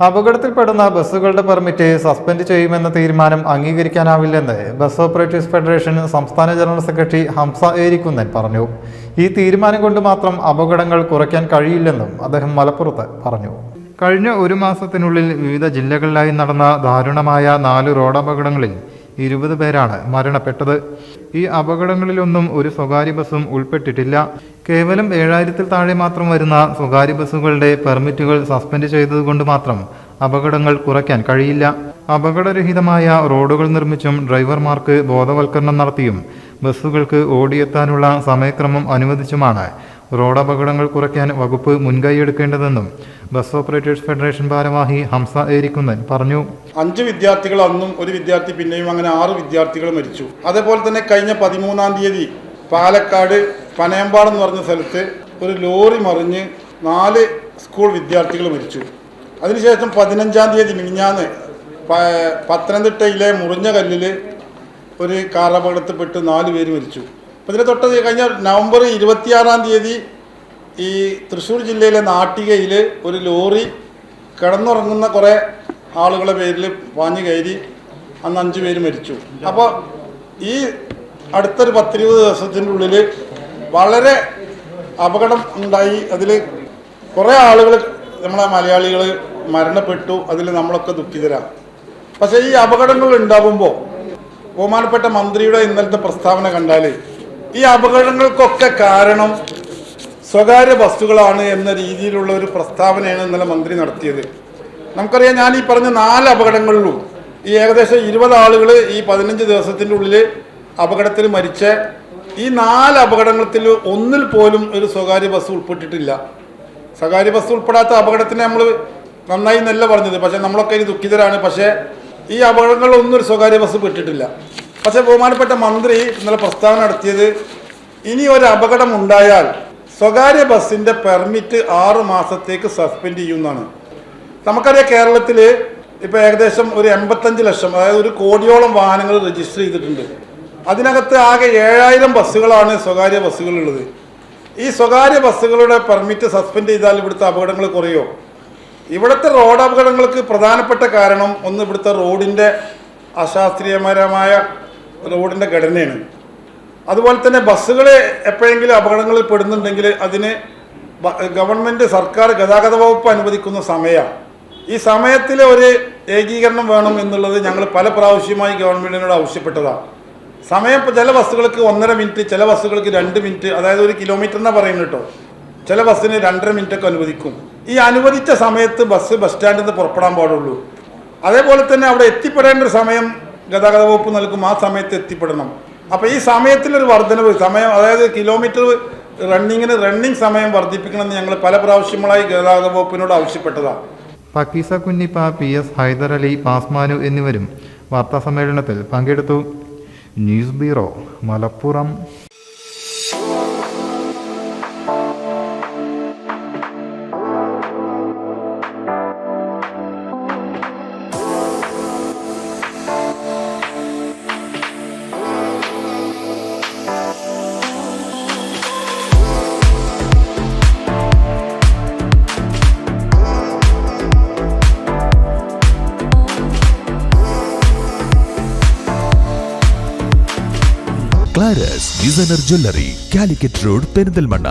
അപകടത്തിൽപ്പെടുന്ന ബസ്സുകളുടെ permit suspend ചെയ്യുമെന്ന തീരുമാനം അംഗീകരിക്കാനാവില്ലെന്ന് bus operators federation സംസ്ഥാന ജനറൽ സെക്രട്ടറി ഹംസ ഏരിക്കുന്നൻ പറഞ്ഞു. ഈ തീരുമാനം കൊണ്ട് മാത്രം അപകടങ്ങൾ കുറയ്ക്കാൻ കഴിയില്ലെന്നും അദ്ദേഹം മലപ്പുറത്ത് പറഞ്ഞു. കഴിഞ്ഞ ഒരു മാസത്തിനുള്ളിൽ വിവിധ ജില്ലകളിലായി നടന്ന ദാരുണമായ 4 റോഡപകടങ്ങളിൽ 20 പേരാണ് മരണപ്പെട്ടത്. ഈ അപകടങ്ങളിലൊന്നും ഒരു സ്വകാര്യ ബസ്സും ഉൾപ്പെട്ടിട്ടില്ല. കേവലം 7000-ൽ താഴെ മാത്രം വരുന്ന സ്വകാര്യ ബസ്സുകളുടെ പെർമിറ്റുകൾ സസ്പെൻഡ് ചെയ്തതുകൊണ്ട് മാത്രം അപകടങ്ങൾ കുറയ്ക്കാൻ കഴിയില്ല. അപകടരഹിതമായ റോഡുകൾ നിർമ്മിച്ചും ഡ്രൈവർമാർക്ക് ബോധവൽക്കരണം നടത്തിയും ബസ്സുകൾക്ക് ഓടിയെത്താനുള്ള സമയക്രമം അനുവദിച്ചുമാണ് റോഡപകടങ്ങൾ കുറയ്ക്കാൻ വകുപ്പ് മുൻകൈയെടുക്കേണ്ടതെന്നും ബസ് ഓപ്പറേറ്റേഴ്സ് ഫെഡറേഷൻ ഭാരവാഹി ഹംസ ഏരിക്കുന്നൻ പറഞ്ഞു. 5 വിദ്യാർത്ഥികൾ അന്നും ഒരു വിദ്യാർത്ഥി പിന്നെയും അങ്ങനെ 6 വിദ്യാർത്ഥികൾ മരിച്ചു. അതേപോലെ തന്നെ കഴിഞ്ഞ 13-ാം തീയതി പാലക്കാട് പനയമ്പാട് എന്ന് പറഞ്ഞ സ്ഥലത്ത് ഒരു ലോറി മറിഞ്ഞ് 4 സ്കൂൾ വിദ്യാർത്ഥികൾ മരിച്ചു. അതിനുശേഷം 15-ാം തീയതി മിനിഞ്ഞാന്ന് പത്തനംതിട്ടയിലെ മുറിഞ്ഞ കല്ലിൽ ഒരു കാർ അപകടത്തിൽപ്പെട്ട് 4 പേര് മരിച്ചു. അപ്പോൾ ഇതിനെ തൊട്ട് കഴിഞ്ഞ നവംബർ 26-ാം തീയതി ഈ തൃശ്ശൂർ ജില്ലയിലെ നാട്ടികയിൽ ഒരു ലോറി കിടന്നുറങ്ങുന്ന കുറേ ആളുകളെ പേരിൽ പാഞ്ഞു കയറി അന്ന് 5 പേര് മരിച്ചു. അപ്പോൾ ഈ അടുത്തൊരു 10-20 ദിവസത്തിൻ്റെ ഉള്ളിൽ വളരെ അപകടം ഉണ്ടായി. അതിൽ കുറേ ആളുകൾ നമ്മളെ മലയാളികൾ മരണപ്പെട്ടു. അതിൽ നമ്മളൊക്കെ ദുഃഖിതരാണ്. പക്ഷേ ഈ അപകടങ്ങൾ ഉണ്ടാകുമ്പോൾ ബഹുമാനപ്പെട്ട മന്ത്രിയുടെ ഇന്നലത്തെ പ്രസ്താവന കണ്ടാൽ ഈ അപകടങ്ങൾക്കൊക്കെ കാരണം സ്വകാര്യ ബസ്സുകളാണ് എന്ന രീതിയിലുള്ള ഒരു പ്രസ്താവനയാണ് ഇന്നലെ മന്ത്രി നടത്തിയത്. നമുക്കറിയാം, ഞാൻ ഈ പറഞ്ഞ 4 അപകടങ്ങളിലും ഈ ഏകദേശം 20 ആളുകൾ ഈ 15 ദിവസത്തിൻ്റെ ഉള്ളിൽ അപകടത്തിൽ മരിച്ച ഈ 4 അപകടത്തിൽ ഒന്നിൽ പോലും ഒരു സ്വകാര്യ ബസ് ഉൾപ്പെട്ടിട്ടില്ല. സ്വകാര്യ ബസ് ഉൾപ്പെടാത്ത അപകടത്തിനെ നമ്മൾ നന്നായി എന്നല്ല പറഞ്ഞത്, പക്ഷേ നമ്മളൊക്കെ ഇനി ദുഃഖിതരാണ്. പക്ഷേ ഈ അപകടങ്ങളിലൊന്നും ഒരു സ്വകാര്യ ബസ് പെട്ടിട്ടില്ല. പക്ഷേ ബഹുമാനപ്പെട്ട മന്ത്രി ഇന്നലെ പ്രസ്താവന നടത്തിയത് ഇനി ഒരു അപകടം ഉണ്ടായാൽ സ്വകാര്യ ബസ്സിൻ്റെ പെർമിറ്റ് 6 മാസത്തേക്ക് സസ്പെൻഡ് ചെയ്യുന്നതാണ്. നമുക്കറിയാം, കേരളത്തിൽ ഇപ്പോൾ ഏകദേശം ഒരു 85 ലക്ഷം, അതായത് 1 കോടിയോളം വാഹനങ്ങൾ രജിസ്റ്റർ ചെയ്തിട്ടുണ്ട്. അതിനകത്ത് ആകെ 7000 ബസ്സുകളാണ് സ്വകാര്യ ബസ്സുകളുള്ളത്. ഈ സ്വകാര്യ ബസ്സുകളുടെ പെർമിറ്റ് സസ്പെൻഡ് ചെയ്താൽ ഇവിടുത്തെ അപകടങ്ങൾ കുറയോ? ഇവിടുത്തെ റോഡ് അപകടങ്ങൾക്ക് പ്രധാനപ്പെട്ട കാരണം ഒന്ന് ഇവിടുത്തെ റോഡിൻ്റെ അശാസ്ത്രീയപരമായ റോഡിൻ്റെ ഘടനയാണ്. അതുപോലെ തന്നെ ബസ്സുകൾ എപ്പോഴെങ്കിലും അപകടങ്ങളിൽ പെടുന്നുണ്ടെങ്കിൽ അതിന് ഗവൺമെൻറ് സർക്കാർ ഗതാഗത വകുപ്പ് അനുവദിക്കുന്ന സമയമാണ്. ഈ സമയത്തിൽ ഒരു ഏകീകരണം വേണം എന്നുള്ളത് ഞങ്ങൾ പല പ്രാവശ്യമായി ഗവൺമെൻറ്റിനോട് ആവശ്യപ്പെട്ടതാണ്. സമയം ഇപ്പോൾ ചില ബസ്സുകൾക്ക് 1.5 മിനിറ്റ്, ചില ബസ്സുകൾക്ക് 2 മിനിറ്റ്, അതായത് 1 കിലോമീറ്റർ എന്നാണ് പറയുന്നത് കേട്ടോ. ചില ബസ്സിന് 2.5 മിനിറ്റൊക്കെ അനുവദിക്കും. ഈ അനുവദിച്ച സമയത്ത് ബസ് സ്റ്റാൻഡിൽ നിന്ന് പുറപ്പെടാൻ പാടുള്ളൂ. അതേപോലെ തന്നെ അവിടെ എത്തിപ്പെടേണ്ട ഒരു സമയം ഗതാഗത വകുപ്പ് നൽകും, ആ സമയത്ത് എത്തിപ്പെടണം. അപ്പോൾ ഈ സമയത്തിലൊരു വർധനവ്, സമയം അതായത് കിലോമീറ്റർ റണ്ണിങ് സമയം വർദ്ധിപ്പിക്കണമെന്ന് ഞങ്ങൾ പല പ്രാവശ്യങ്ങളായി ഗതാഗത വകുപ്പിനോട് ആവശ്യപ്പെട്ടതാണ്. ഫക്കീസ കുഞ്ഞിപ്പ, PS ഹൈദർ അലി, പാസ്മാനു എന്നിവരും വാർത്താസമ്മേളനത്തിൽ പങ്കെടുത്തു. News bureau, Malappuram. ക്ലാരസ് designer jewellery, Calicut road, Perinthalmanna.